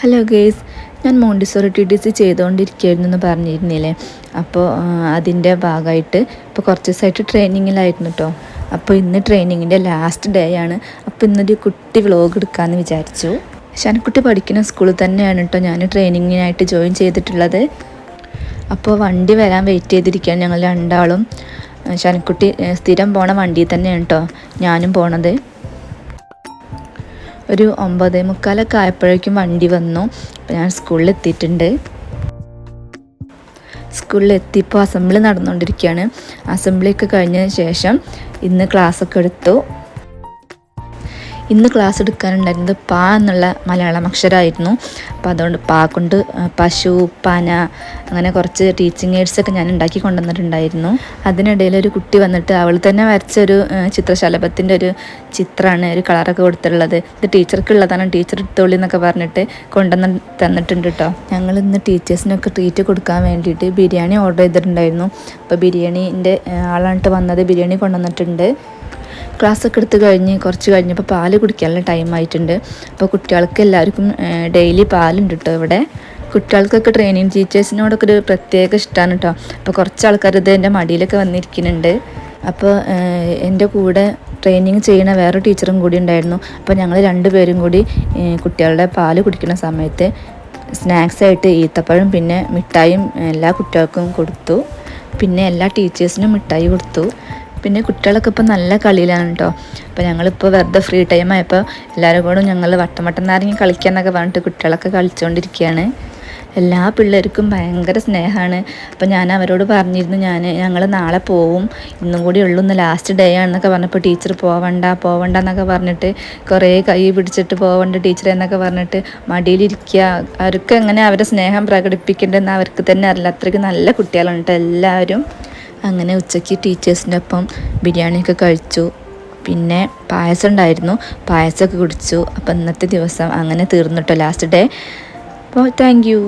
Hello guys, ഞാൻ Montessori TTC ചെയ്തുകൊണ്ടിരിക്കുകയായിരുന്നു എന്ന് പറഞ്ഞിരുന്നില്ലേ. അപ്പോൾ അതിൻ്റെ ഭാഗമായിട്ട് ഇപ്പോൾ കുറച്ച് ദിവസമായിട്ട് ട്രെയിനിങ്ങിലായിരുന്നു കേട്ടോ. അപ്പോൾ ഇന്ന് ട്രെയിനിങ്ങിൻ്റെ ലാസ്റ്റ് ഡേ ആണ്. അപ്പോൾ ഇന്നൊരു കുട്ടി വ്ലോഗ് എടുക്കാമെന്ന് വിചാരിച്ചു. ഷാനക്കുട്ടി പഠിക്കുന്ന സ്കൂളിൽ തന്നെയാണ് കേട്ടോ ഞാൻ ട്രെയിനിങ്ങിനായിട്ട് ജോയിൻ ചെയ്തിട്ടുള്ളത്. അപ്പോൾ വണ്ടി വരാൻ വെയിറ്റ് ചെയ്തിരിക്കുകയാണ് ഞങ്ങൾ രണ്ടാളും. ഷാനക്കുട്ടി സ്ഥിരം പോണ വണ്ടിയിൽ തന്നെയാണ് കേട്ടോ ഞാനും പോണത്. ഒരു 9:45 ആയപ്പോഴേക്കും വണ്ടി വന്നു. അപ്പോൾ ഞാൻ സ്കൂളിലെത്തിയിട്ടുണ്ട്. സ്കൂളിലെത്തിയപ്പോൾ അസംബ്ലി നടന്നുകൊണ്ടിരിക്കുകയാണ്. അസംബ്ലിയൊക്കെ കഴിഞ്ഞതിന് ശേഷം ഇന്ന് ക്ലാസ്സൊക്കെ എടുത്തു. ഇന്ന് ക്ലാസ് എടുക്കാനുണ്ടായിരുന്നത് പാ എന്നുള്ള മലയാളം അക്ഷരമായിരുന്നു. അപ്പോൾ അതുകൊണ്ട് പാ കൊണ്ട് പശു, പന അങ്ങനെ കുറച്ച് ടീച്ചിങ് എയ്ഡ്സൊക്കെ ഞാൻ ഉണ്ടാക്കി കൊണ്ടുവന്നിട്ടുണ്ടായിരുന്നു. അതിനിടയിൽ ഒരു കുട്ടി വന്നിട്ട് അവൾ തന്നെ വരച്ചൊരു ചിത്രശലഭത്തിൻ്റെ ഒരു ചിത്രമാണ്, ഒരു കളറൊക്കെ കൊടുത്തിട്ടുള്ളത്. ഇത് ടീച്ചർക്കുള്ളതാണ്, ടീച്ചർ എടുത്തോളി എന്നൊക്കെ പറഞ്ഞിട്ട് കൊണ്ടുവന്ന് തന്നിട്ടുണ്ട് കേട്ടോ. ഞങ്ങൾ ഇന്ന് ടീച്ചേഴ്സിനൊക്കെ ട്രീറ്റ് കൊടുക്കാൻ വേണ്ടിയിട്ട് ബിരിയാണി ഓർഡർ ചെയ്തിട്ടുണ്ടായിരുന്നു. അപ്പോൾ ബിരിയാണീൻ്റെ ആളായിട്ട് വന്നത്, ബിരിയാണി കൊണ്ടുവന്നിട്ടുണ്ട്. ക്ലാസ്സൊക്കെ എടുത്ത് കുറച്ച് കഴിഞ്ഞപ്പോൾ പാല് കുടിക്കാനുള്ള ടൈം ആയിട്ടുണ്ട്. അപ്പോൾ കുട്ടികൾക്ക് എല്ലാവർക്കും ഡെയിലി പാലുണ്ട് കേട്ടോ ഇവിടെ. കുട്ടികൾക്കൊക്കെ ട്രെയിനിങ് ടീച്ചേഴ്സിനോടൊക്കെ ഒരു പ്രത്യേക ഇഷ്ടമാണ് കേട്ടോ. അപ്പോൾ കുറച്ച് ആൾക്കാർ ഇത് എൻ്റെ മടിയിലൊക്കെ വന്നിരിക്കുന്നുണ്ട്. അപ്പോൾ എൻ്റെ കൂടെ ട്രെയിനിങ് ചെയ്യുന്ന വേറെ ടീച്ചറും കൂടി ഉണ്ടായിരുന്നു. അപ്പോൾ ഞങ്ങൾ രണ്ടുപേരും കൂടി കുട്ടികളുടെ പാല് കുടിക്കുന്ന സമയത്ത് സ്നാക്സായിട്ട് ഈത്തപ്പഴം പിന്നെ മിഠായും എല്ലാ കുട്ടികൾക്കും കൊടുത്തു. പിന്നെ എല്ലാ ടീച്ചേഴ്സിനും മിഠായി കൊടുത്തു. പിന്നെ കുട്ടികളൊക്കെ ഇപ്പോൾ നല്ല കളിയിലാണ് കേട്ടോ. അപ്പോൾ ഞങ്ങളിപ്പോൾ വെറുതെ ഫ്രീ ടൈം ആയപ്പോൾ എല്ലാവരും കൂടെ ഞങ്ങൾ വട്ടം നാരങ്ങി കളിക്കാമെന്നൊക്കെ പറഞ്ഞിട്ട് കുട്ടികളൊക്കെ കളിച്ചുകൊണ്ടിരിക്കുകയാണ്. എല്ലാ പിള്ളേർക്കും ഭയങ്കര സ്നേഹമാണ്. അപ്പോൾ ഞാൻ അവരോട് പറഞ്ഞിരുന്നു ഞങ്ങൾ നാളെ പോവും, ഇന്നും കൂടി ഉള്ളൂ, ഇന്ന് ലാസ്റ്റ് ഡേ ആണെന്നൊക്കെ പറഞ്ഞപ്പോൾ ടീച്ചർ പോവണ്ട എന്നൊക്കെ പറഞ്ഞിട്ട് കുറേ കൈ പിടിച്ചിട്ട് പോവണ്ട ടീച്ചർ എന്നൊക്കെ പറഞ്ഞിട്ട് മടിയിലിരിക്കുക. അവർക്ക് എങ്ങനെ അവരുടെ സ്നേഹം പ്രകടിപ്പിക്കേണ്ടതെന്ന് അവർക്ക് തന്നെ അറിയില്ല. അത്രയ്ക്ക് നല്ല കുട്ടികളുണ്ട് കേട്ടോ എല്ലാവരും. അങ്ങനെ ഉച്ചയ്ക്ക് ടീച്ചേഴ്സിൻ്റെ ഒപ്പം ബിരിയാണിയൊക്കെ കഴിച്ചു. പിന്നെ പായസം ഉണ്ടായിരുന്നു, പായസമൊക്കെ കുടിച്ചു. അപ്പോൾ ഇന്നത്തെ ദിവസം അങ്ങനെ തീർന്നു കേട്ടോ ലാസ്റ്റ് ഡേ. അപ്പോൾ താങ്ക് യു.